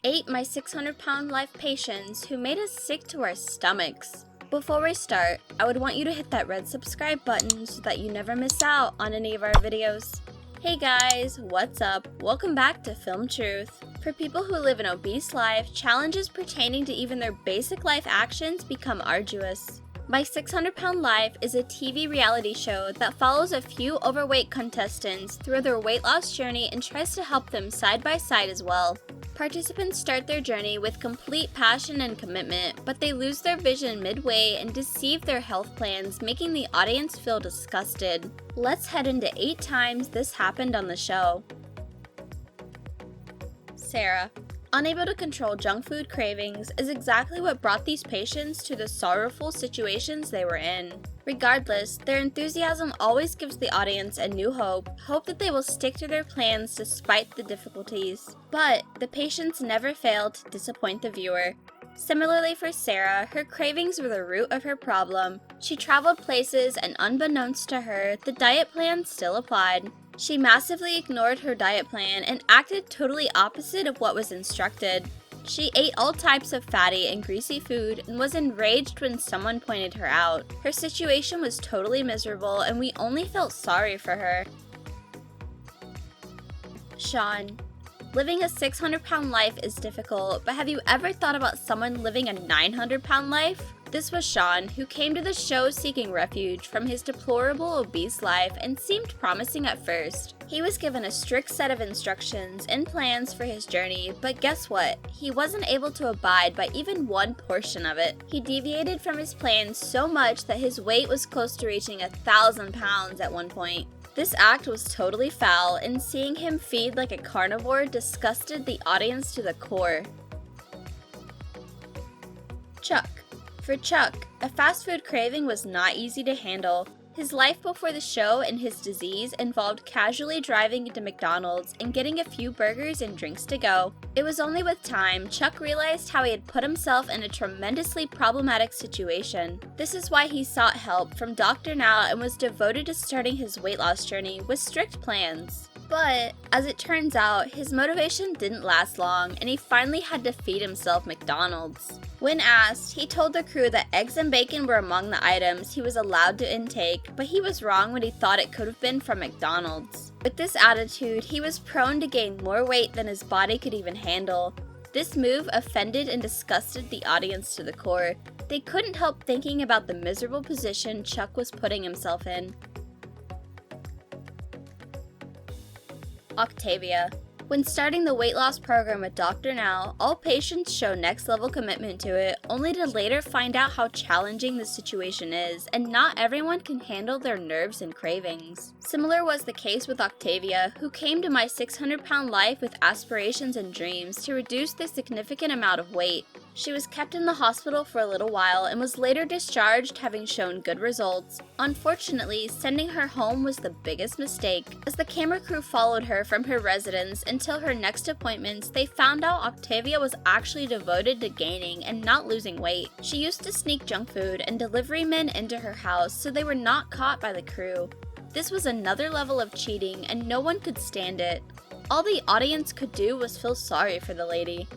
8 my 600-pound life patients who made us sick to our stomachs. Before we start, I would want you to hit that red subscribe button so that you never miss out on any of our videos. Hey guys, what's up? Welcome back to Film Truth. For people who live an obese life, challenges pertaining to even their basic life actions become arduous. My 600-Pound Life is a TV reality show that follows a few overweight contestants through their weight loss journey and tries to help them side by side as well. Participants start their journey with complete passion and commitment, but they lose their vision midway and deceive their health plans, making the audience feel disgusted. Let's head into 8 times this happened on the show. Sarah. Unable to control junk food cravings is exactly what brought these patients to the sorrowful situations they were in. Regardless, their enthusiasm always gives the audience a new hope that they will stick to their plans despite the difficulties. But the patients never failed to disappoint the viewer. Similarly for Sarah, her cravings were the root of her problem. She traveled places and unbeknownst to her, the diet plan still applied. She massively ignored her diet plan and acted totally opposite of what was instructed. She ate all types of fatty and greasy food and was enraged when someone pointed her out. Her situation was totally miserable and we only felt sorry for her. Sean. Living a 600-pound life is difficult, but have you ever thought about someone living a 900-pound life? This was Sean, who came to the show seeking refuge from his deplorable obese life and seemed promising at first. He was given a strict set of instructions and plans for his journey, but guess what? He wasn't able to abide by even one portion of it. He deviated from his plans so much that his weight was close to reaching 1,000 pounds at one point. This act was totally foul, and seeing him feed like a carnivore disgusted the audience to the core. Chuck. For Chuck, a fast food craving was not easy to handle. His life before the show and his disease involved casually driving into McDonald's and getting a few burgers and drinks to go. It was only with time Chuck realized how he had put himself in a tremendously problematic situation. This is why he sought help from Dr. Now and was devoted to starting his weight loss journey with strict plans. But, as it turns out, his motivation didn't last long and he finally had to feed himself McDonald's. When asked, he told the crew that eggs and bacon were among the items he was allowed to intake, but he was wrong when he thought it could have been from McDonald's. With this attitude, he was prone to gain more weight than his body could even handle. This move offended and disgusted the audience to the core. They couldn't help thinking about the miserable position Chuck was putting himself in. Octavia. When starting the weight loss program with Dr. Now, all patients show next level commitment to it, only to later find out how challenging the situation is, and not everyone can handle their nerves and cravings. Similar was the case with Octavia, who came to my 600-pound life with aspirations and dreams to reduce the significant amount of weight. She was kept in the hospital for a little while and was later discharged, having shown good results. Unfortunately, sending her home was the biggest mistake. As the camera crew followed her from her residence until her next appointments, they found out Octavia was actually devoted to gaining and not losing weight. She used to sneak junk food and delivery men into her house so they were not caught by the crew. This was another level of cheating and no one could stand it. All the audience could do was feel sorry for the lady.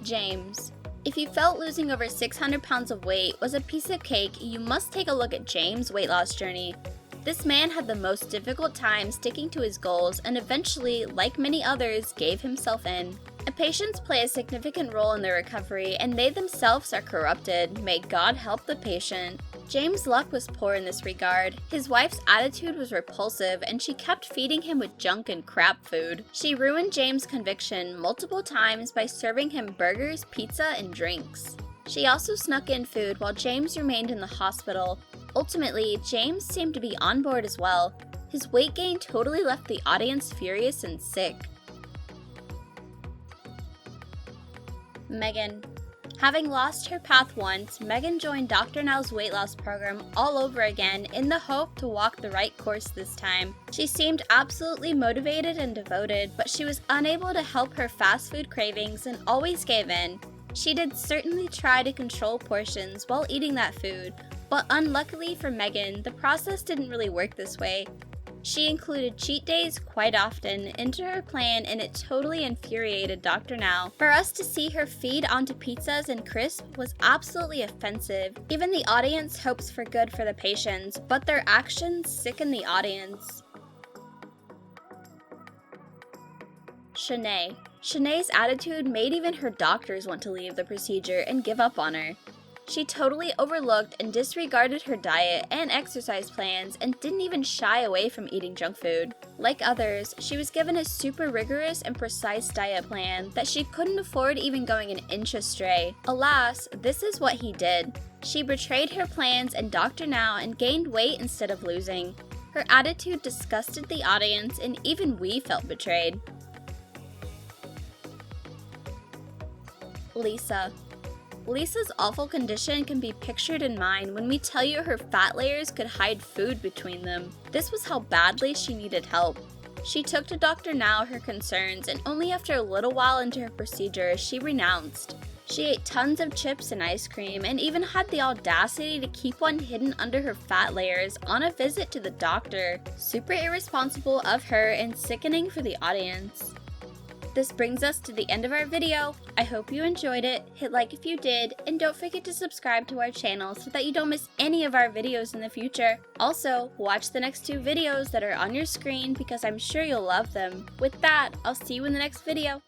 James. If you felt losing over 600 pounds of weight was a piece of cake, you must take a look at James' weight loss journey. This man had the most difficult time sticking to his goals and eventually, like many others, gave himself in. Patients play a significant role in their recovery and they themselves are corrupted. May God help the patient. James' luck was poor in this regard. His wife's attitude was repulsive and she kept feeding him with junk and crap food. She ruined James' conviction multiple times by serving him burgers, pizza, and drinks. She also snuck in food while James remained in the hospital. Ultimately, James seemed to be on board as well. His weight gain totally left the audience furious and sick. Megan. Having lost her path once, Megan joined Dr. Now's weight loss program all over again in the hope to walk the right course this time. She seemed absolutely motivated and devoted, but she was unable to help her fast food cravings and always gave in. She did certainly try to control portions while eating that food, but unluckily for Megan, the process didn't really work this way. She included cheat days quite often into her plan, and it totally infuriated Dr. Now. For us to see her feed onto pizzas and crisp was absolutely offensive. Even the audience hopes for good for the patients, but their actions sicken the audience. Shanae. Shanae's attitude made even her doctors want to leave the procedure and give up on her. She totally overlooked and disregarded her diet and exercise plans and didn't even shy away from eating junk food. Like others, she was given a super rigorous and precise diet plan that she couldn't afford even going an inch astray. Alas, this is what he did. She betrayed her plans and Dr. Now and gained weight instead of losing. Her attitude disgusted the audience and even we felt betrayed. Lisa. Lisa's awful condition can be pictured in mind when we tell you her fat layers could hide food between them. This was how badly she needed help. She took to Dr. Now her concerns, and only after a little while into her procedure, she renounced. She ate tons of chips and ice cream, and even had the audacity to keep one hidden under her fat layers on a visit to the doctor. Super irresponsible of her and sickening for the audience. This brings us to the end of our video. I hope you enjoyed it, hit like if you did, and don't forget to subscribe to our channel so that you don't miss any of our videos in the future. Also, watch the next 2 videos that are on your screen because I'm sure you'll love them. With that, I'll see you in the next video.